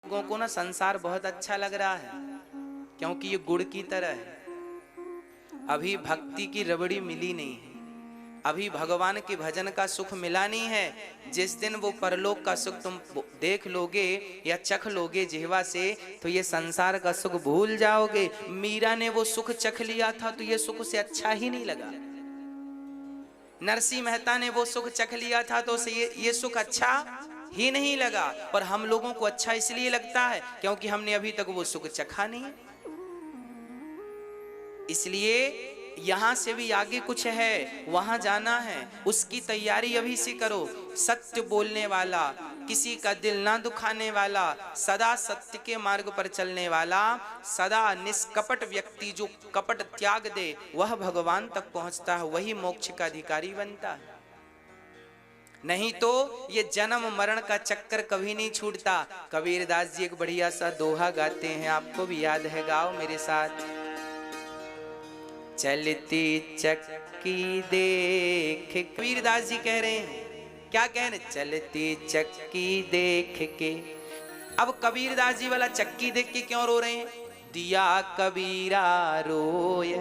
लोगों को ना संसार बहुत अच्छा लग रहा है, क्योंकि ये गुड़ की तरह है। अभी भक्ति की रबड़ी मिली नहीं है, अभी भगवान के भजन का सुख मिला नहीं है। जिस दिन वो परलोक का सुख तुम देख लोगे या चख लोगे जिह्वा से, तो ये संसार का सुख भूल जाओगे। मीरा ने वो सुख चख लिया था तो ये सुख से अच्छा ही नहीं लगा। नरसिंह मेहता ने वो सुख चख लिया था तो उसे ये सुख अच्छा ही नहीं लगा। और हम लोगों को अच्छा इसलिए लगता है क्योंकि हमने अभी तक वो सुख चखा नहीं है। इसलिए यहां से भी आगे कुछ है, वहां जाना है, उसकी तैयारी अभी से करो। सत्य बोलने वाला, किसी का दिल ना दुखाने वाला, सदा सत्य के मार्ग पर चलने वाला, सदा निष्कपट व्यक्ति जो कपट त्याग दे, वह भगवान तक पहुंचता है, वही मोक्ष का अधिकारी बनता है। नहीं तो ये जन्म मरण का चक्कर कभी नहीं छूटता। कबीरदास जी एक बढ़िया सा दोहा गाते हैं, आपको भी याद है, गाओ मेरे साथ। चलती चक्की देख, कबीरदास जी कह रहे हैं, क्या कह रहे? चलती चक्की देख के। अब कबीरदास जी वाला चक्की देख के क्यों रो रहे हैं? दिया कबीरा रोय,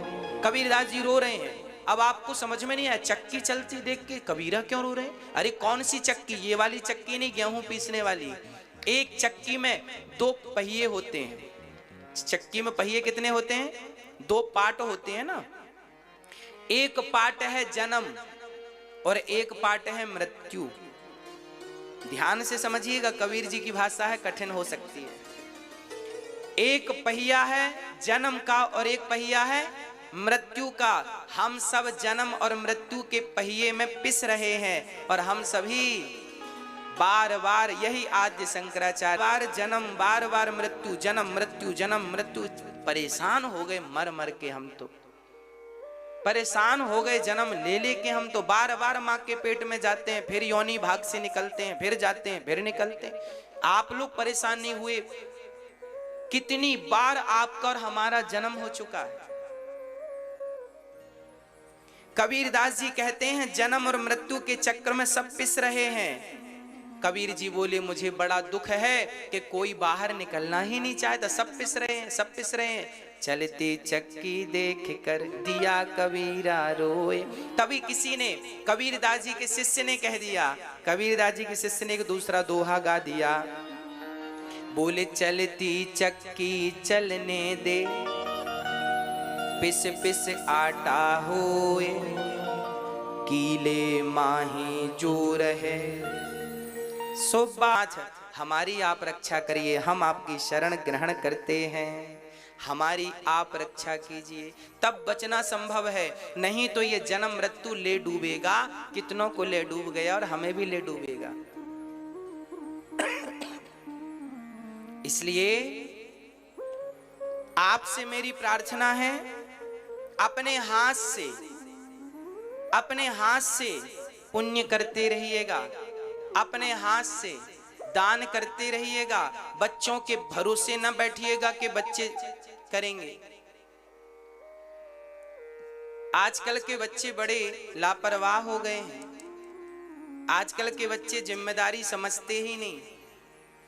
कबीरदास जी रो रहे हैं। अब आपको समझ में नहीं आया, चक्की चलती देख के कबीरा क्यों रो रहे हैं? अरे कौन सी चक्की? ये वाली चक्की नहीं, गेहूं पीसने वाली। एक चक्की में दो पहिए होते हैं। चक्की में पहिए कितने होते हैं? दो पार्ट होते हैं ना। एक पार्ट है जन्म और एक पार्ट है मृत्यु। ध्यान से समझिएगा, कबीर जी की भाषा है, कठिन हो सकती है। एक पहिया है जन्म का और एक पहिया है मृत्यु का। हम सब जन्म और मृत्यु के पहिए में पिस रहे हैं और हम सभी बार बार, यही आद्य शंकराचार्य, बार जन्म बार बार मृत्यु, जन्म मृत्यु, जन्म मृत्यु। परेशान हो गए मर मर के, हम तो परेशान हो गए जन्म ले लेके। हम तो बार बार माँ के पेट में जाते हैं, फिर योनि भाग से निकलते हैं, फिर जाते हैं, फिर निकलते हैं। आप लोग परेशान नहीं हुए? कितनी बार आपका और हमारा जन्म हो चुका है। कबीरदास जी कहते हैं जन्म और मृत्यु के चक्कर में सब पिस रहे हैं। कबीर जी बोले मुझे बड़ा दुख है कि कोई बाहर निकलना ही नहीं चाहता, सब पिस रहे हैं, सब पिस रहे हैं। चलती चक्की देख कर दिया कबीरा रोए। तभी किसी ने, कबीरदास जी के शिष्य ने कह दिया, कबीरदास जी के शिष्य ने एक दूसरा दोहा गा दिया। बोले चलती चक्की चलने दे, पिस पिस आटा होए, कीले माही जो रहे। सो बात हमारी आप रक्षा करिए, हम आपकी शरण ग्रहण करते हैं, हमारी आप रक्षा कीजिए, तब बचना संभव है। नहीं तो ये जन्म मृत्यु ले डूबेगा, कितनों को ले डूब गया और हमें भी ले डूबेगा। इसलिए आपसे मेरी प्रार्थना है, अपने हाथ से पुण्य करते रहिएगा, अपने हाथ से दान करते रहिएगा। बच्चों के भरोसे न बैठिएगा कि बच्चे करेंगे। आजकल के बच्चे बड़े लापरवाह हो गए हैं। आजकल के बच्चे जिम्मेदारी समझते ही नहीं।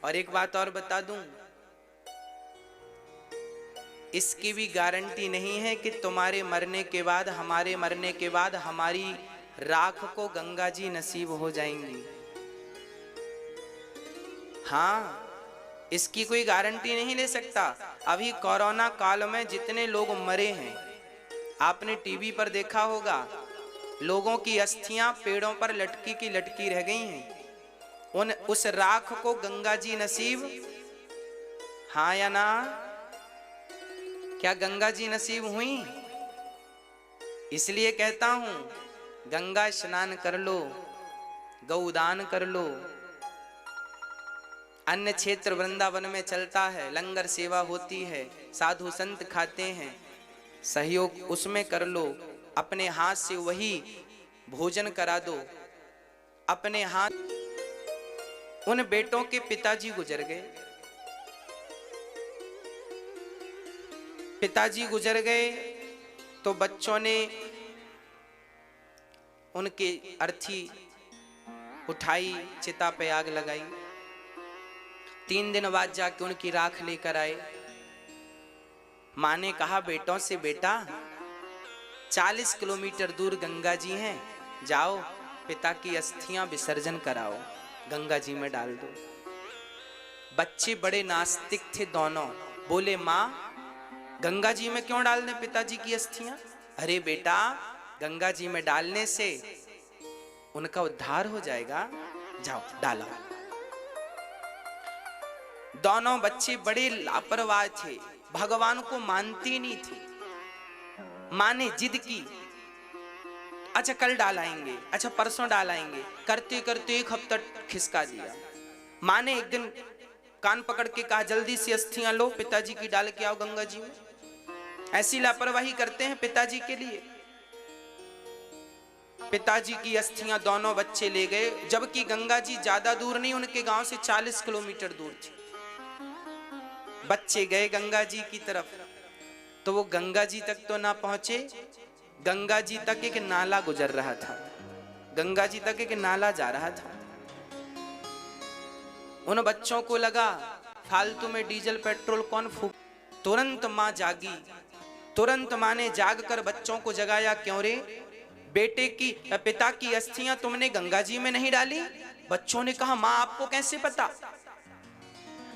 और एक बात और बता दूं, इसकी भी गारंटी नहीं है कि तुम्हारे मरने के बाद, हमारे मरने के बाद हमारी राख को गंगा जी नसीब हो जाएंगी। हाँ, इसकी कोई गारंटी नहीं ले सकता। अभी कोरोना काल में जितने लोग मरे हैं, आपने टीवी पर देखा होगा, लोगों की अस्थियां पेड़ों पर लटकी की लटकी रह गई हैं। उस राख को गंगा जी नसीब, हाँ या ना? क्या गंगा जी नसीब हुई? इसलिए कहता हूं, गंगा स्नान कर लो, गौदान कर लो। अन्य क्षेत्र वृंदावन में चलता है, लंगर सेवा होती है, साधु संत खाते हैं, सहयोग उसमें कर लो। अपने हाथ से वही भोजन करा दो। अपने हाथ, उन बेटों के पिताजी गुजर गए, पिताजी गुजर गए तो बच्चों ने उनकी अर्थी उठाई, चिता पे आग लगाई। 3 दिन बाद जाके उनकी राख लेकर आए। माँ ने कहा बेटों से, बेटा 40 किलोमीटर दूर गंगा जी हैं, जाओ पिता की अस्थियां विसर्जन कराओ, गंगा जी में डाल दो। बच्चे बड़े नास्तिक थे दोनों, बोले माँ गंगा जी में क्यों डाल दें पिताजी की अस्थियां? अरे बेटा गंगा जी में डालने से उनका उद्धार हो जाएगा, जाओ डालो। दोनों बच्चे बड़े लापरवाह थे, भगवान को मानते नहीं थे। माँ ने जिद की, अच्छा कल डालाएंगे, अच्छा परसों डालाएंगे, करते करते 1 हफ्ता खिसका दिया। माँ ने एक दिन कान पकड़ के कहा जल्दी से अस्थियां लो, पिताजी की डाल के आओ गंगा जी में। ऐसी लापरवाही करते हैं पिताजी के लिए। पिताजी की अस्थियां दोनों बच्चे ले गए, जबकि गंगा जी ज्यादा दूर नहीं, उनके गांव से 40 किलोमीटर दूर थी। बच्चे गए गंगा जी की तरफ, तो वो गंगा जी तक तो ना पहुंचे, गंगा जी तक एक नाला गुजर रहा था, गंगा जी तक एक नाला जा रहा था। उन बच्चों को लगा फालतू में डीजल पेट्रोल कौन फूक। तुरंत माँ जागी, तुरंत माँ ने जाग कर बच्चों को जगाया, क्यों रे बेटे की पिता की अस्थियां तुमने गंगा जी में नहीं डाली? बच्चों ने कहा माँ आपको कैसे पता?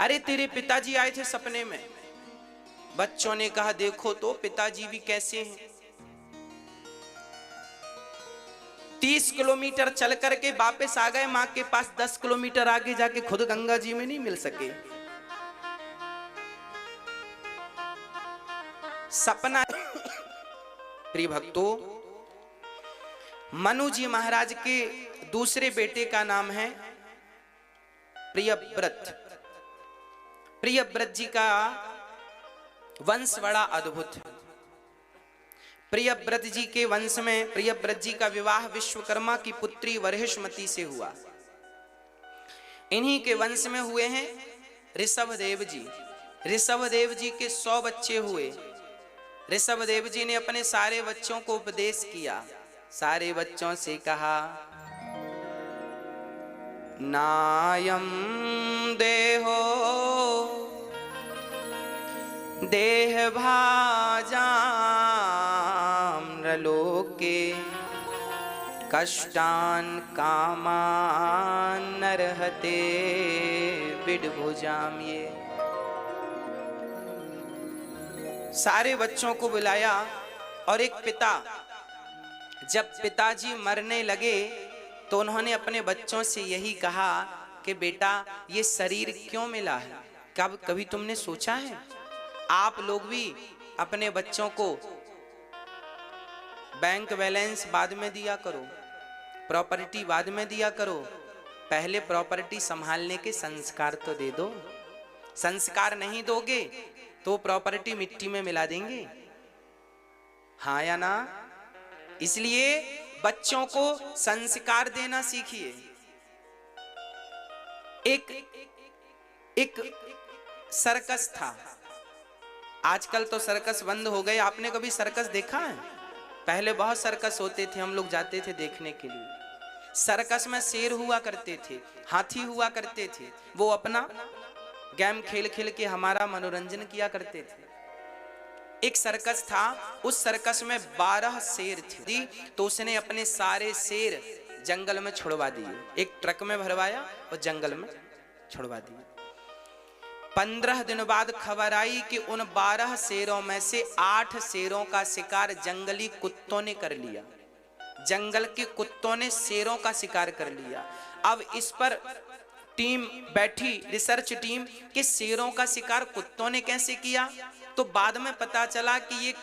अरे तेरे पिताजी आए थे सपने में। बच्चों ने कहा देखो तो पिताजी भी कैसे हैं। 30 किलोमीटर चल करके वापस आ गए मां के पास, 10 किलोमीटर आगे जाके खुद गंगा जी में नहीं मिल सके। सपना प्रिय भक्तों, मनु जी महाराज के दूसरे बेटे का नाम है प्रियव्रत। प्रियव्रत जी का वंश बड़ा अद्भुत है। प्रियव्रत जी के वंश में प्रियव्रत जी का विवाह विश्वकर्मा की पुत्री वरहिष्मती से हुआ। इन्हीं के वंश में हुए हैं ऋषभदेव जी। ऋषभदेव जी के 100 बच्चे हुए। ऋषभदेव जी ने अपने सारे बच्चों को उपदेश किया, सारे बच्चों से कहा नायम देहो देह भाजाम नृलोके कष्टान कामान नरहते विडभुजाम। ये सारे बच्चों को बुलाया और एक पिता, जब पिताजी मरने लगे तो उन्होंने अपने बच्चों से यही कहा कि बेटा ये शरीर क्यों मिला है? कभी तुमने सोचा है? आप लोग भी अपने बच्चों को बैंक बैलेंस बाद में दिया करो, प्रॉपर्टी बाद में दिया करो, पहले प्रॉपर्टी संभालने के संस्कार तो दे दो। संस्कार नहीं दोगे तो प्रॉपर्टी मिट्टी में मिला देंगे, हाँ या ना? इसलिए बच्चों को संस्कार देना सीखिए। एक सर्कस था, आजकल तो सर्कस बंद हो गए। आपने कभी सर्कस देखा है? पहले बहुत सर्कस होते थे, हम लोग जाते थे देखने के लिए। सर्कस में शेर हुआ करते थे, हाथी हुआ करते थे, वो अपना गेम खेल खेल के हमारा मनोरंजन किया करते थे। एक सर्कस था, उस सर्कस में 12 शेर थे, तो उसने अपने सारे शेर जंगल में छुड़वा दिए। एक ट्रक में भरवाया और जंगल में छुड़वा दिए। 15 दिन बाद खबर आई कि उन 12 शेरों में से 8 शेरों का शिकार जंगली कुत्तों ने कर लिया। जंगल के कुत्तों ने शेरों का शिकार कर लिया। अब इस पर टीम बैठी, रिसर्च टीम, कि शेरों का शिकार कुत्तों ने कैसे किया। तो बाद में पता चला कि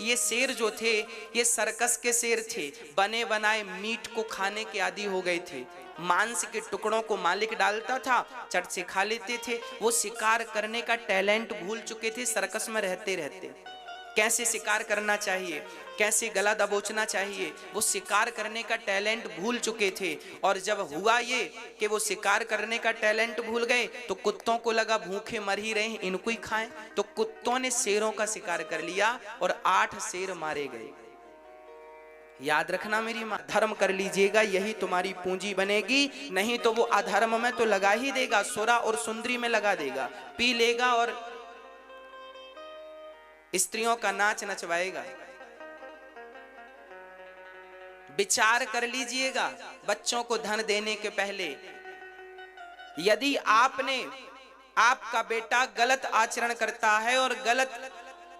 ये शेर जो थे ये सर्कस के शेर थे, बने बनाए मीट को खाने के आदी हो गए थे। मांस के टुकड़ों को मालिक डालता था, चट से खा लेते थे। वो शिकार करने का टैलेंट भूल चुके थे सर्कस में रहते रहते। कैसे शिकार करना चाहिए, कैसे गला दबोचना चाहिए, वो शिकार करने का टैलेंट भूल चुके थे। और जब हुआ ये कि वो शिकार करने का टैलेंट भूल गए तो कुत्तों को लगा भूखे मर ही रहे हैं, इनको ही खाएं। तो कुत्तों ने शेरों का शिकार कर लिया और 8 शेर मारे गए। याद रखना मेरी माँ, धर्म कर लीजिएगा, यही तुम्हारी पूंजी बनेगी, नहीं तो वो अधर्म में तो लगा ही देगा, सुरा और सुंदरी में लगा देगा, पी लेगा और स्त्रियों का नाच नचवाएगा। विचार कर लीजिएगा बच्चों को धन देने के पहले। यदि आपका बेटा गलत आचरण करता है और गलत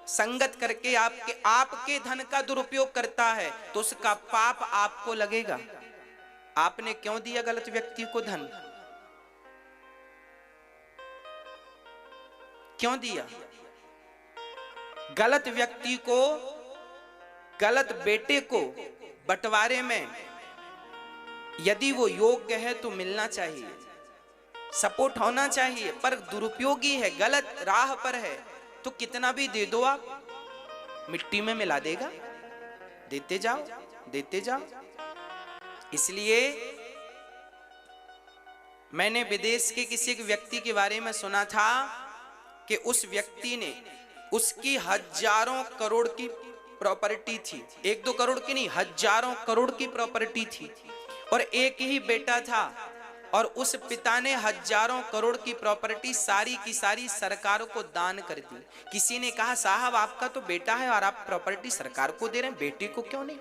संगत करके आपके धन का दुरुपयोग करता है तो उसका पाप आपको लगेगा। आपने क्यों दिया गलत व्यक्ति को धन? क्यों दिया? गलत व्यक्ति को, गलत बेटे को बंटवारे में यदि वो योग्य है तो मिलना चाहिए, सपोर्ट होना चाहिए, पर दुरुपयोगी है, गलत राह पर है तो कितना भी दे दो आप, मिट्टी में मिला देगा। देते जाओ, देते जाओ। इसलिए मैंने विदेश के किसी एक व्यक्ति के बारे में सुना था कि उस व्यक्ति ने, उसकी हजारों करोड़ की प्रॉपर्टी थी, 1-2 करोड़ की नहीं, हजारों करोड़ की प्रॉपर्टी थी, और एक ही बेटा था, और उस पिता ने हजारों करोड़ की प्रॉपर्टी सारी की सारी सरकार को दान कर दी। किसी ने कहा साहब आपका तो बेटा है और आप प्रॉपर्टी सरकार को दे रहे हैं, बेटे को क्यों नहीं?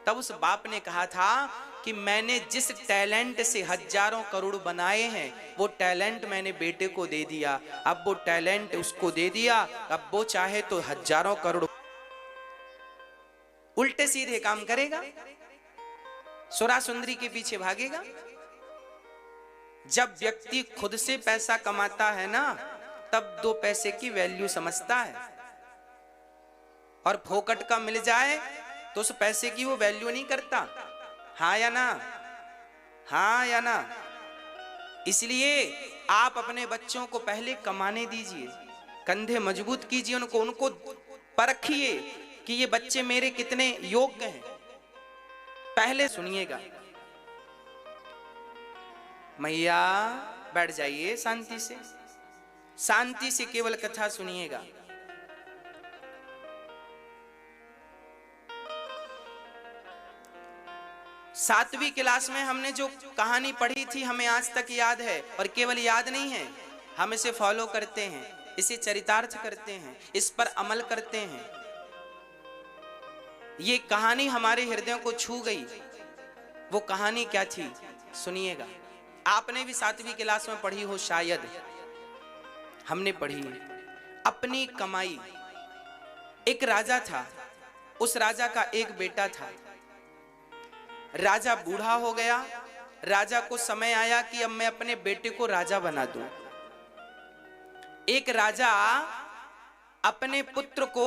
तब उस बाप ने कहा था कि मैंने जिस टैलेंट से हजारों करोड़ बनाए हैं वो टैलेंट मैंने बेटे को दे दिया, अब वो टैलेंट उसको दे दिया, अब वो चाहे तो हजारों करोड़ उल्टे सीधे काम करेगा, सुरा सुंदरी के पीछे भागेगा। जब व्यक्ति खुद से पैसा कमाता है ना, तब 2 पैसे की वैल्यू समझता है, और फोकट का मिल जाए तो उस पैसे की वो वैल्यू नहीं करता। हाँ या ना? हाँ या ना? इसलिए आप अपने बच्चों को पहले कमाने दीजिए, कंधे मजबूत कीजिए, उनको परखिए कि ये बच्चे मेरे कितने योग्य हैं। पहले सुनिएगा। मैया बैठ जाइए शांति से, शांति से केवल कथा सुनिएगा। सातवीं क्लास में हमने जो कहानी पढ़ी थी हमें आज तक याद है, और केवल याद नहीं है, हम इसे फॉलो करते हैं, इसे चरितार्थ करते हैं, इस पर अमल करते हैं। ये कहानी हमारे हृदयों को छू गई। वो कहानी क्या थी सुनिएगा। आपने भी 7वीं क्लास में पढ़ी हो शायद, हमने पढ़ी। अपनी कमाई। एक राजा था, उस राजा का एक बेटा था। राजा बूढ़ा हो गया, राजा को समय आया कि अब मैं अपने बेटे को राजा बना दूं। एक राजा अपने पुत्र को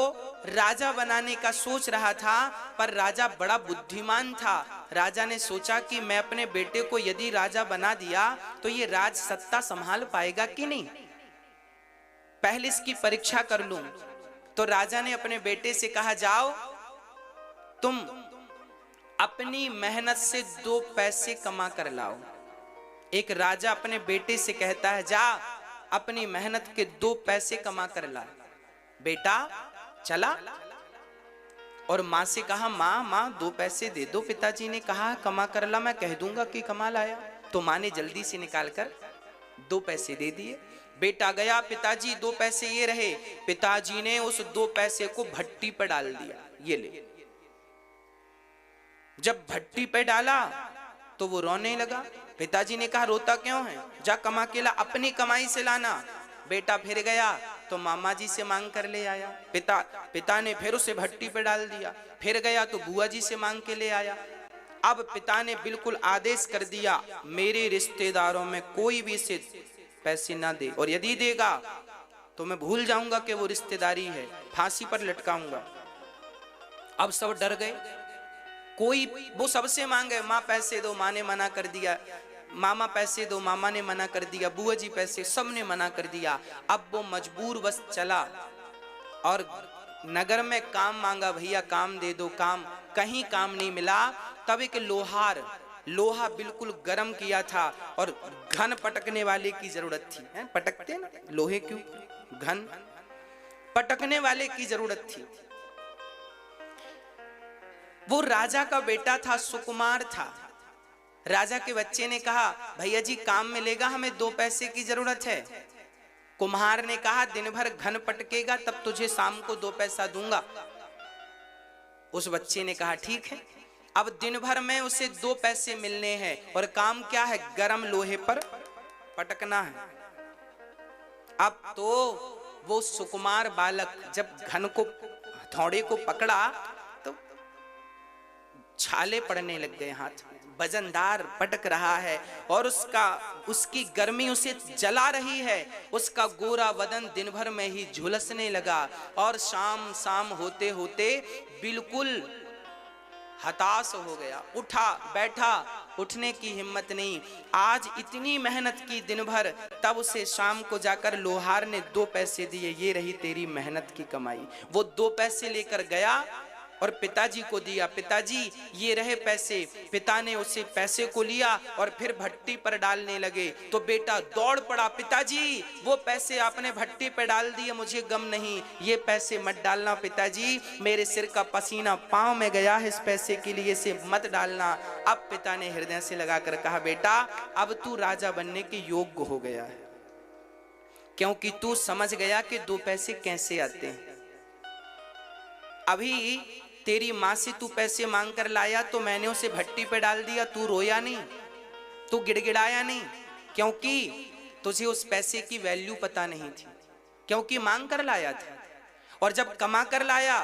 राजा बनाने का सोच रहा था, पर राजा बड़ा बुद्धिमान था। राजा ने सोचा कि मैं अपने बेटे को यदि राजा बना दिया तो ये राज सत्ता संभाल पाएगा कि नहीं, पहले इसकी परीक्षा कर लूं। तो राजा ने अपने बेटे से कहा, जाओ तुम अपनी मेहनत से 2 पैसे कमा कर लाओ। एक राजा अपने बेटे से कहता है, जा अपनी मेहनत के 2 पैसे कमा कर ला। बेटा चला और माँ से कहा, माँ 2 पैसे दे दो। पिताजी ने कहा, कमा कर ला, मैं कह दूंगा कि कमा लाया। तो माँ ने जल्दी से निकाल कर 2 पैसे दे दिए। बेटा गया, पिताजी 2 पैसे ये रहे। पिताजी ने उस 2 पैसे को भट्टी पर डाल दिया, ये ले। जब भट्टी पे डाला तो वो रोने लगा। पिताजी ने कहा, रोता क्यों है, जा कमा के ला, अपनी कमाई से लाना। बेटा फिर गया तो मामा जी से मांग कर ले आया। पिता ने फिर उसे भट्टी पे डाल दिया। फिर गया तो बुआ जी से मांग के ले आया। अब पिता ने बिल्कुल आदेश कर दिया, मेरे रिश्तेदारों में कोई भी इसे पैसे ना दे, और यदि देगा तो मैं भूल जाऊंगा कि वो रिश्तेदारी है, फांसी पर लटकाऊंगा। अब सब डर गए, कोई वो सबसे मांगे, माँ पैसे दो, माँ ने मना कर दिया, मामा पैसे दो, मामा ने मना कर दिया, बुआ जी पैसे, सब ने मना कर दिया। अब वो मजबूर बस चला और नगर में काम मांगा, भैया काम दे दो, काम, कहीं काम नहीं मिला। तब एक लोहा बिल्कुल गर्म किया था और घन पटकने वाले की जरूरत थी। हैं, पटकते ना लोहे क्यों, घन पटकने वाले की जरूरत थी। वो राजा का बेटा था, सुकुमार था। राजा के बच्चे ने कहा, भैया जी काम मिलेगा, हमें 2 पैसे की जरूरत है। कुम्हार ने कहा, दिन भर घन पटकेगा तब तुझे शाम को 2 पैसा दूंगा। उस बच्चे ने कहा ठीक है। अब दिन भर में उसे 2 पैसे मिलने हैं और काम क्या है, गरम लोहे पर पटकना है। अब तो वो सुकुमार बालक जब घन को, हथौड़े को पकड़ा तो छाले पड़ने लग गए हाथ में, वजनदार पटक रहा है और उसकी गर्मी उसे जला रही है। उसका गोरा बदन दिन भर में ही झुलसने लगा और शाम होते होते बिल्कुल हताश हो गया। उठा बैठा, उठने की हिम्मत नहीं। आज इतनी मेहनत की दिन भर, तब उसे शाम को जाकर लोहार ने 2 पैसे दिए, ये रही तेरी मेहनत की कमाई। वो 2 पैसे लेकर गया और पिताजी को दिया, पिताजी ये रहे पैसे। पिता ने उसे पैसे को लिया और फिर भट्टी पर डालने लगे तो बेटा दौड़ पड़ा, पिताजी वो पैसे आपने भट्टी पर डाल दिए, मुझे गम नहीं, ये पैसे मत डालना पिताजी, मेरे सिर का पसीना पांव में गया है, इस पैसे के लिए इसे मत डालना। अब पिता ने हृदय से लगाकर कहा, बेटा अब तू राजा बनने के योग्य हो गया है, क्योंकि तू समझ गया कि 2 पैसे कैसे आते हैं। अभी तेरी माँ से तू पैसे मांग कर लाया तो मैंने उसे भट्टी पे डाल दिया, तू रोया नहीं, तू गिड़गिड़ाया नहीं, क्योंकि तुझे उस पैसे की वैल्यू पता नहीं थी, क्योंकि मांग कर लाया था। और जब कमा कर लाया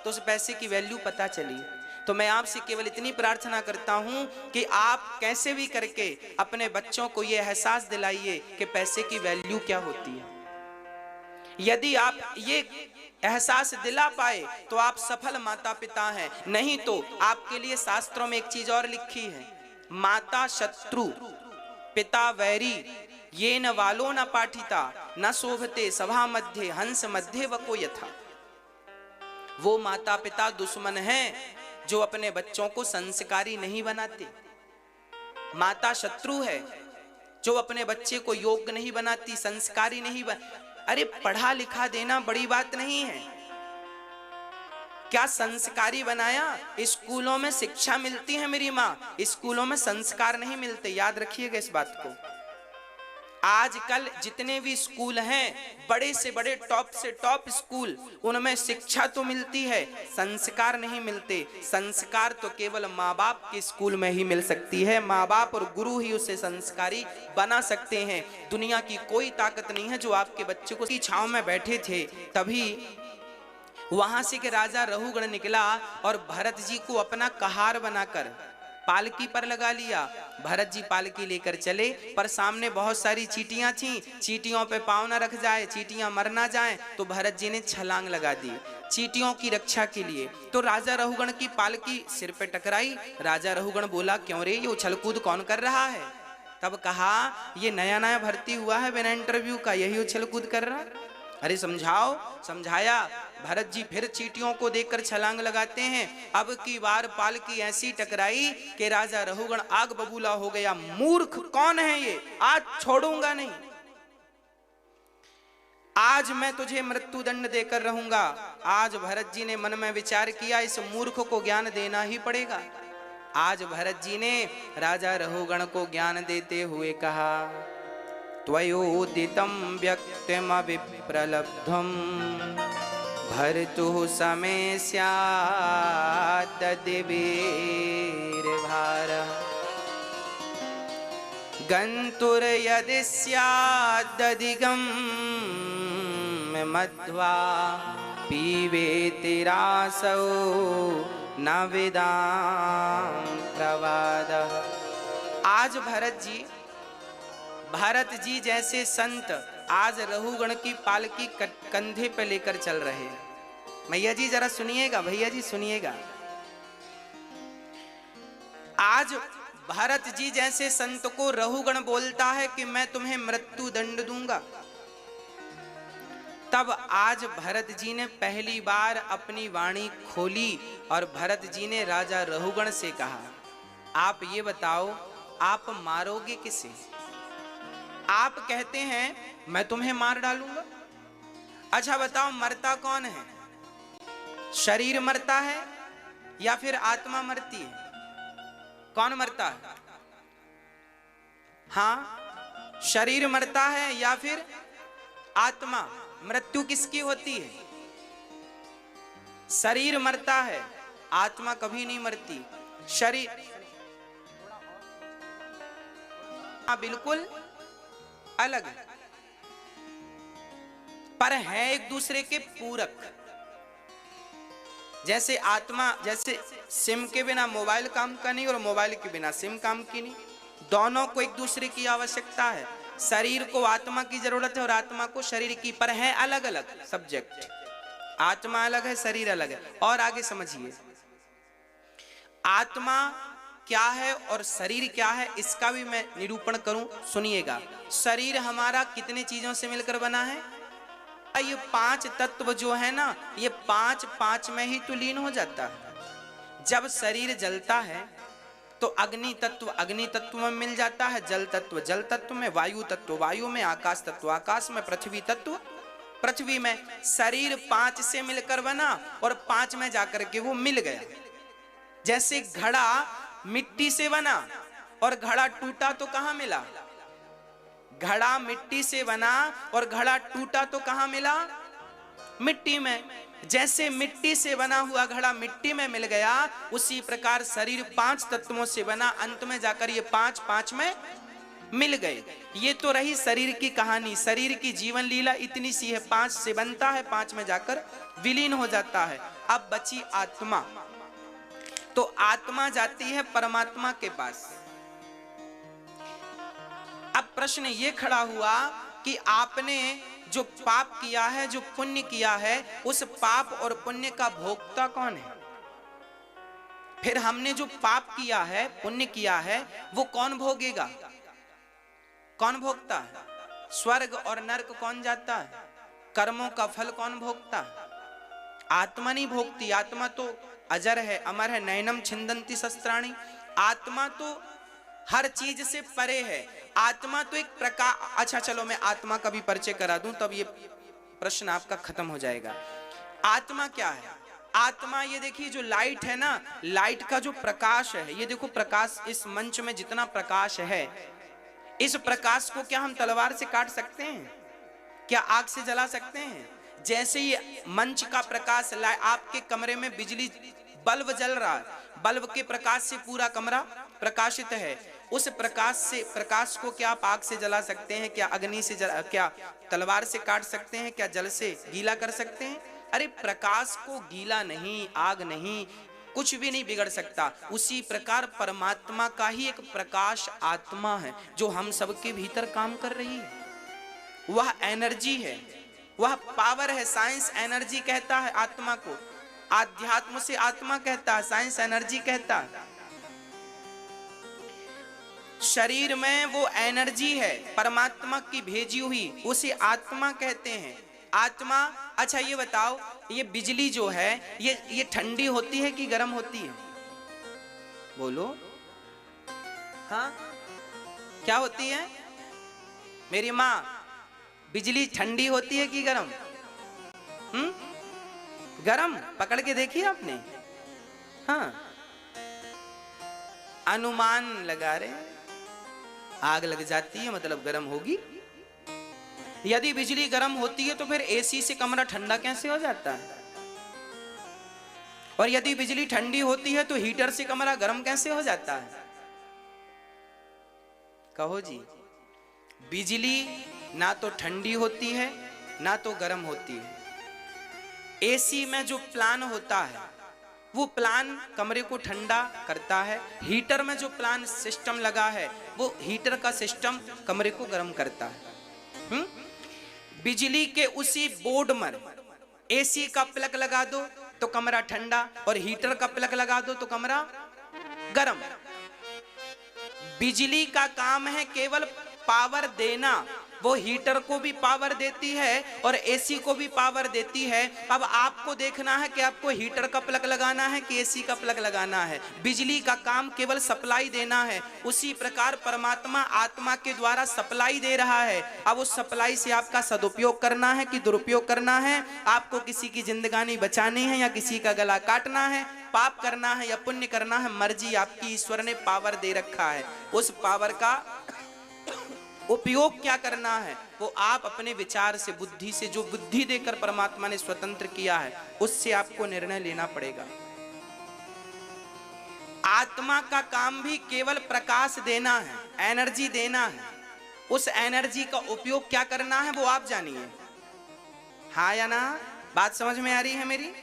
तो उस पैसे की वैल्यू पता चली। तो मैं आपसे केवल इतनी प्रार्थना करता हूं कि आप कैसे भी करके अपने बच्चों को यह एहसास दिलाइए कि पैसे की वैल्यू क्या होती है। यदि आप ये एहसास दिला पाए तो आप सफल माता पिता हैं, नहीं तो आपके लिए शास्त्रों में एक चीज और लिखी है, माता शत्रु पिता वैरी, ये न वालो न पाठिता न शोभते सभा मध्य हंस मध्य वको यथा। वो माता पिता दुश्मन हैं जो अपने बच्चों को संस्कारी नहीं बनाते। माता शत्रु है जो अपने बच्चे को योग्य नहीं बनाती, संस्कारी नहीं अरे पढ़ा लिखा देना बड़ी बात नहीं है, क्या संस्कारी बनाया? स्कूलों में शिक्षा मिलती है मेरी माँ, स्कूलों में संस्कार नहीं मिलते, याद रखिएगा इस बात को। आजकल जितने भी स्कूल हैं, बड़े से बड़े टॉप से टॉप स्कूल, उनमें शिक्षा तो मिलती है, संस्कार नहीं मिलते। संस्कार तो केवल माँ बाप के स्कूल में ही मिल सकती है, माँ बाप और गुरु ही उसे संस्कारी बना सकते हैं। दुनिया की कोई ताकत नहीं है। जो आपके बच्चे को की छांव में बैठे थे, तभी वहां से के राजा रहुगण निकला और भरत जी को अपना कहार बनाकर पालकी पर लगा लिया। भरत जी पालकी लेकर चले, पर सामने बहुत सारी चींटियां थीं, चींटियों पे पांव न रख जाए, चींटियां मर ना जाएं, तो भरत जी ने छलांग लगा दी चींटियों की रक्षा के लिए। तो राजा रहुगण की पालकी सिर पे टकराई। राजा रहुगण बोला, क्यों रे, ये उछल कूद कौन कर रहा है? तब कहा, ये नया नया भर्ती हुआ है बिना इंटरव्यू का, यही उछल कूद कर रहा है। अरे समझाओ। समझाया। भरत जी फिर चींटियों को देखकर छलांग लगाते हैं। अब की बार पालकी ऐसी टकराई कि राजा रहुगण आग बबूला हो गया। मूर्ख कौन है ये, आज छोड़ूंगा नहीं, आज मैं तुझे मृत्यु दंड देकर रहूंगा। आज भरत जी ने मन में विचार किया, इस मूर्ख को ज्ञान देना ही पड़ेगा। आज भरत जी ने राजा रहुगण को ज्ञान देते हुए कहा, त्वयोदितं व्यक्तिमविप्रलब्धं भर्तुः समे स्याद्ददिवीरभारः गन्तुर्यदि स्याद्ददिगं मध्वा पीबेतिरासौ न विदां प्रवादः। आज भरत जी जैसे संत आज रहुगण की पालकी कंधे पे लेकर चल रहे हैं। मैया जी जरा सुनिएगा, भैया जी सुनिएगा। आज भरत जी जैसे संत को रहुगण बोलता है कि मैं तुम्हें मृत्यु दंड दूंगा। तब आज भरत जी ने पहली बार अपनी वाणी खोली और भरत जी ने राजा रहुगण से कहा, आप ये बताओ, आप मारोगे किसे? आप कहते हैं मैं तुम्हें मार डालूंगा। अच्छा बताओ, मरता कौन है? शरीर मरता है या फिर आत्मा मरती है? कौन मरता है? हाँ, शरीर मरता है या फिर आत्मा? मृत्यु किसकी होती है? शरीर मरता है, आत्मा कभी नहीं मरती। शरीर बिल्कुल अलग है, पर है एक दूसरे के पूरक। जैसे आत्मा, जैसे सिम के बिना मोबाइल काम का नहीं और मोबाइल के बिना सिम काम की नहीं, दोनों को एक दूसरे की आवश्यकता है। शरीर को आत्मा की जरूरत है और आत्मा को शरीर की, पर है अलग अलग सब्जेक्ट। आत्मा अलग है, शरीर अलग है। और आगे समझिए, आत्मा क्या है और शरीर क्या है, इसका भी मैं निरूपण करूं, सुनिएगा। शरीर हमारा कितने चीजों से मिलकर बना है? ये 5 तत्व जो है ना, ये 5 में ही तो लीन हो जाता है। जब शरीर जलता है तो अग्नि तत्व में मिल जाता है, जल तत्व में, वायु तत्व वायु में, आकाश तत्व आकाश में, पृथ्वी तत्व पृथ्वी में। शरीर 5 से मिलकर बना और 5 में जाकर के वो मिल गया। जैसे घड़ा मिट्टी से बना और घड़ा टूटा तो कहां मिला? घड़ा मिट्टी से बना और घड़ा टूटा तो कहां मिला? मिट्टी में। जैसे मिट्टी से बना हुआ घड़ा मिट्टी में मिल गया, उसी प्रकार शरीर 5 तत्वों से बना, अंत में जाकर ये 5 में मिल गए। ये तो रही शरीर की कहानी। शरीर की जीवन लीला इतनी सी है, 5 से बनता है, 5 में जाकर विलीन हो जाता है। अब बची आत्मा, तो आत्मा जाती है परमात्मा के पास। अब प्रश्न ये खड़ा हुआ कि आपने जो पाप किया है, जो पुण्य किया है, उस पाप और पुण्य का भोक्ता कौन है? फिर हमने जो पाप किया है, पुण्य किया है, वो कौन भोगेगा? कौन भोगता है? स्वर्ग और नरक कौन जाता है? कर्मों का फल कौन भोगता है? आत्मा नहीं भोगती। आत्मा तो अजर है, अमर है। नैनम छिंदंती शस्त्राणी। आत्मा तो हर चीज से परे है। आत्मा तो एक प्रकार, अच्छा चलो मैं आत्मा का भी परिचय करा दूं, तब ये प्रश्न आपका खत्म हो जाएगा। आत्मा क्या है? आत्मा, ये देखिए जो लाइट है ना, लाइट का जो प्रकाश है, ये देखो प्रकाश, इस मंच में जितना प्रकाश है, इस प्रकाश को क्या हम तलवार से काट सकते हैं? क्या आग से जला सकते हैं? जैसे ये मंच का प्रकाश, आपके कमरे में बिजली बल्ब जल रहा है, बल्ब के प्रकाश से पूरा कमरा प्रकाशित है। उस प्रकाश को क्या आप आग से जला सकते हैं? क्या अग्नि से क्या तलवार से काट सकते हैं? क्या जल से गीला कर सकते हैं? अरे प्रकाश को गीला नहीं, आग नहीं, कुछ भी नहीं बिगड़ सकता। उसी प्रकार परमात्मा का ही एक प्रकाश आत्मा है, जो हम सबके भीतर काम कर रही है। वह एनर्जी है, वह पावर है। साइंस एनर्जी कहता है आत्मा को, आध्यात्म से आत्मा कहता है, साइंस एनर्जी कहता है। शरीर में वो एनर्जी है परमात्मा की भेजी हुई, उसे आत्मा कहते हैं। आत्मा, अच्छा ये बताओ, ये बिजली जो है, ये ठंडी होती है कि गर्म होती है? बोलो। हाँ, क्या होती है मेरी माँ? बिजली ठंडी होती है कि गर्म? गरम। पकड़ के देखिए आपने। हाँ, अनुमान लगा रहे, आग लग जाती है मतलब गर्म होगी। यदि बिजली गर्म होती है तो फिर एसी से कमरा ठंडा कैसे हो जाता है? और यदि बिजली ठंडी होती है तो हीटर से कमरा गर्म कैसे हो जाता है? कहो जी। बिजली ना तो ठंडी होती है ना तो गर्म होती है। एसी में जो प्लान होता है वो प्लान कमरे को ठंडा करता है। हीटर में जो प्लान सिस्टम लगा है वो हीटर का सिस्टम कमरे को गर्म करता है। बिजली के उसी बोर्ड में एसी का प्लग लगा दो तो कमरा ठंडा, और हीटर का प्लग लगा दो तो कमरा गर्म। बिजली का काम है केवल पावर देना, वो हीटर को भी पावर देती है और एसी को भी पावर देती है। अब आपको देखना है कि आपको हीटर का प्लग लगाना है कि एसी का प्लग लगाना है। बिजली का काम केवल सप्लाई देना है। उसी प्रकार परमात्मा आत्मा के द्वारा सप्लाई दे रहा है। अब उस सप्लाई से आपका सदुपयोग करना है कि दुरुपयोग करना है, आपको किसी की जिंदगानी बचानी है या किसी का गला काटना है, पाप करना है या पुण्य करना है, मर्जी आपकी। ईश्वर ने पावर दे रखा है, उस पावर का उपयोग क्या करना है वो आप अपने विचार से, बुद्धि से, जो बुद्धि देकर परमात्मा ने स्वतंत्र किया है उससे आपको निर्णय लेना पड़ेगा। आत्मा का काम भी केवल प्रकाश देना है, एनर्जी देना है। उस एनर्जी का उपयोग क्या करना है वो आप जानिए। हाँ या ना? बात समझ में आ रही है मेरी?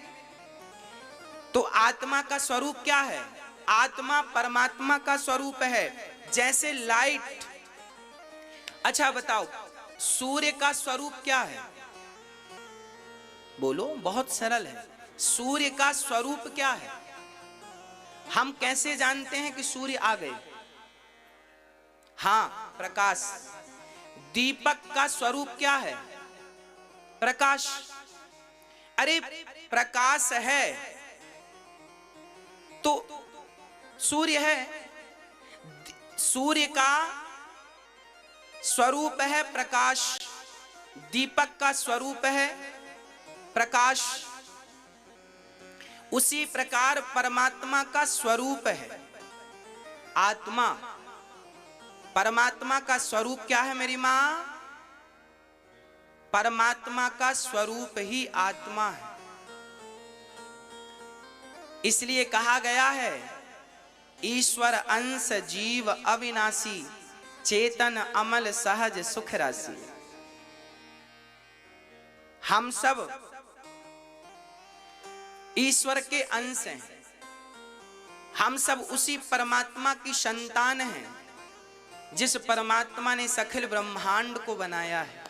तो आत्मा का स्वरूप क्या है? आत्मा परमात्मा का स्वरूप है, जैसे लाइट। अच्छा बताओ, सूर्य का स्वरूप क्या है? बोलो, बहुत सरल है। सूर्य का स्वरूप क्या है? हम कैसे जानते हैं कि सूर्य आ गए? हाँ, प्रकाश। दीपक का स्वरूप क्या है? प्रकाश। अरे प्रकाश है तो सूर्य है। सूर्य का स्वरूप है प्रकाश, दीपक का स्वरूप है प्रकाश। उसी प्रकार परमात्मा का स्वरूप है आत्मा। परमात्मा का स्वरूप क्या है मेरी मां? परमात्मा का स्वरूप ही आत्मा है। इसलिए कहा गया है, ईश्वर अंश जीव अविनाशी, चेतन अमल सहज सुख राशि। हम सब ईश्वर के अंश हैं। हम सब उसी परमात्मा की संतान हैं जिस परमात्मा ने सखिल ब्रह्मांड को बनाया है।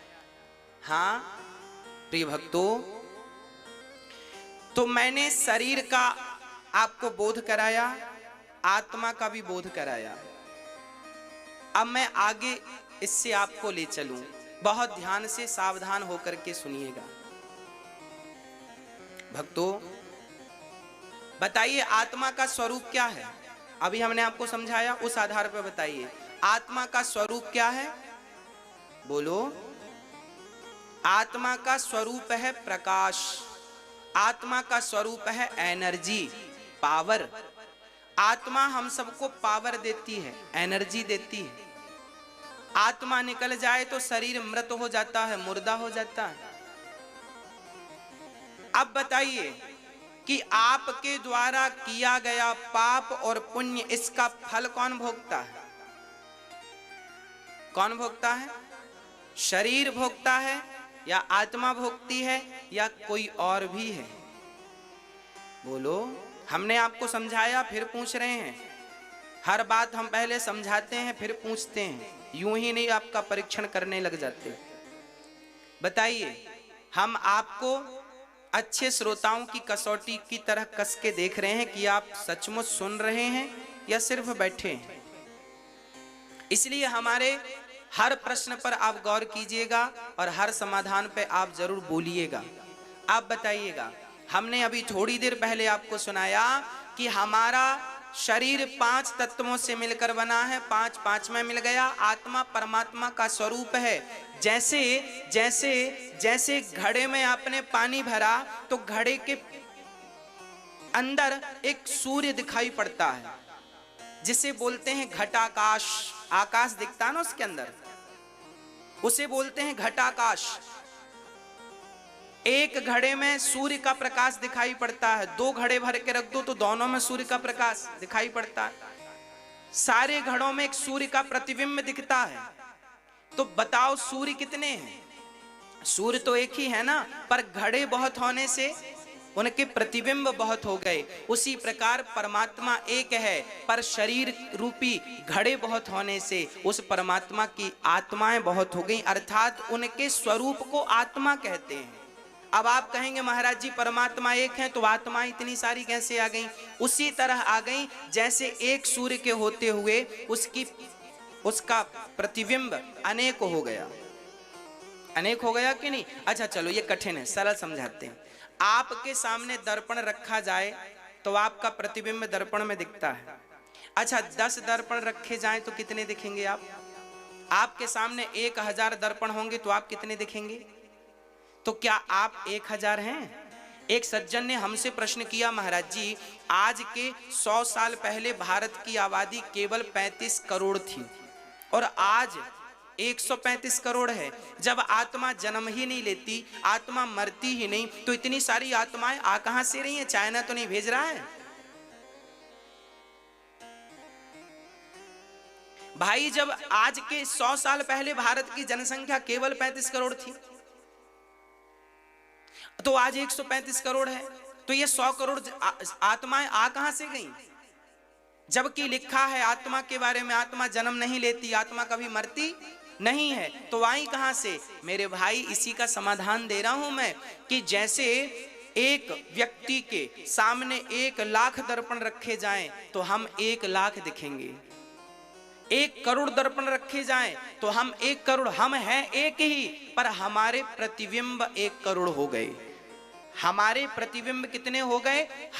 हाँ प्रिय भक्तों, तो मैंने शरीर का आपको बोध कराया, आत्मा का भी बोध कराया। अब मैं आगे इससे आपको ले चलूं, बहुत ध्यान से सावधान होकर के सुनिएगा। भक्तों बताइए, आत्मा का स्वरूप क्या है? अभी हमने आपको समझाया, उस आधार पर बताइए आत्मा का स्वरूप क्या है? बोलो। आत्मा का स्वरूप है प्रकाश। आत्मा का स्वरूप है एनर्जी, पावर। आत्मा हम सबको पावर देती है, एनर्जी देती है। आत्मा निकल जाए तो शरीर मृत हो जाता है, मुर्दा हो जाता है। अब बताइए कि आपके द्वारा किया गया पाप और पुण्य, इसका फल कौन भोगता है? कौन भोगता है? शरीर भोगता है या आत्मा भोगती है या कोई और भी है? बोलो। हमने आपको समझाया, फिर पूछ रहे हैं। हर बात हम पहले समझाते हैं फिर पूछते हैं, यूं ही नहीं आपका परीक्षण करने लग जाते। बताइए, हम आपको अच्छे श्रोताओं की कसौटी की तरह कस के देख रहे हैं कि आप सचमुच सुन रहे हैं या सिर्फ बैठे हैं। इसलिए हमारे हर प्रश्न पर आप गौर कीजिएगा और हर समाधान पे आप जरूर बोलिएगा। आप बताइएगा, हमने अभी थोड़ी देर पहले आपको सुनाया कि हमारा शरीर 5 तत्वों से मिलकर बना है, 5 में मिल गया। आत्मा परमात्मा का स्वरूप है। जैसे जैसे जैसे घड़े में आपने पानी भरा तो घड़े के अंदर एक सूर्य दिखाई पड़ता है, जिसे बोलते हैं घटाकाश। आकाश दिखता है ना उसके अंदर, उसे बोलते हैं घटाकाश। एक घड़े में सूर्य का प्रकाश दिखाई पड़ता है, 2 घड़े भर के रख दो तो दोनों में सूर्य का प्रकाश दिखाई पड़ता है। सारे घड़ों में एक सूर्य का प्रतिबिंब दिखता है। तो बताओ सूर्य कितने हैं? सूर्य तो एक ही है ना, पर घड़े बहुत होने से उनके प्रतिबिंब बहुत हो गए। उसी प्रकार परमात्मा एक है, पर शरीर रूपी घड़े बहुत होने से उस परमात्मा की आत्माएं बहुत हो गई, अर्थात उनके स्वरूप को आत्मा कहते हैं। अब आप कहेंगे महाराज जी परमात्मा एक है तो आत्मा इतनी सारी कैसे आ गई? उसी तरह आ गई जैसे एक सूर्य के होते हुए उसका प्रतिबिंब अनेक हो गया। अनेक हो गया कि नहीं? अच्छा चलो ये कठिन है, सरल समझाते हैं। आपके सामने दर्पण रखा जाए तो आपका प्रतिबिंब दर्पण में दिखता है। अच्छा 10 दर्पण रखे जाएं तो कितने दिखेंगे आप? आपके सामने 1000 दर्पण होंगे तो आप कितने दिखेंगे? तो क्या आप 1000 हैं? एक सज्जन ने हमसे प्रश्न किया, महाराज जी आज के 100 साल पहले भारत की आबादी केवल 35 करोड़ थी और आज 135 करोड़ है। जब आत्मा जन्म ही नहीं लेती, आत्मा मरती ही नहीं, तो इतनी सारी आत्माएं आ कहां से रही हैं? चाइना तो नहीं भेज रहा है भाई। जब आज के 100 साल पहले भारत की जनसंख्या केवल 35 करोड़ थी तो आज 135 करोड़ है, तो ये 100 करोड़ आत्माएं आ कहां से गई? जबकि लिखा है आत्मा के बारे में, आत्मा जन्म नहीं लेती, आत्मा कभी मरती नहीं है, तो आई कहां से? मेरे भाई इसी का समाधान दे रहा हूं मैं कि जैसे एक व्यक्ति के सामने 1,00,000 दर्पण रखे जाएं तो हम 1,00,000 दिखेंगे, 1 करोड़ दर्पण रखे जाएं तो हम 1 करोड़, हम हैं एक ही पर हमारे प्रतिबिंब 1 करोड़ हो गए। हमारे प्रतिबिंब कितने हो गए?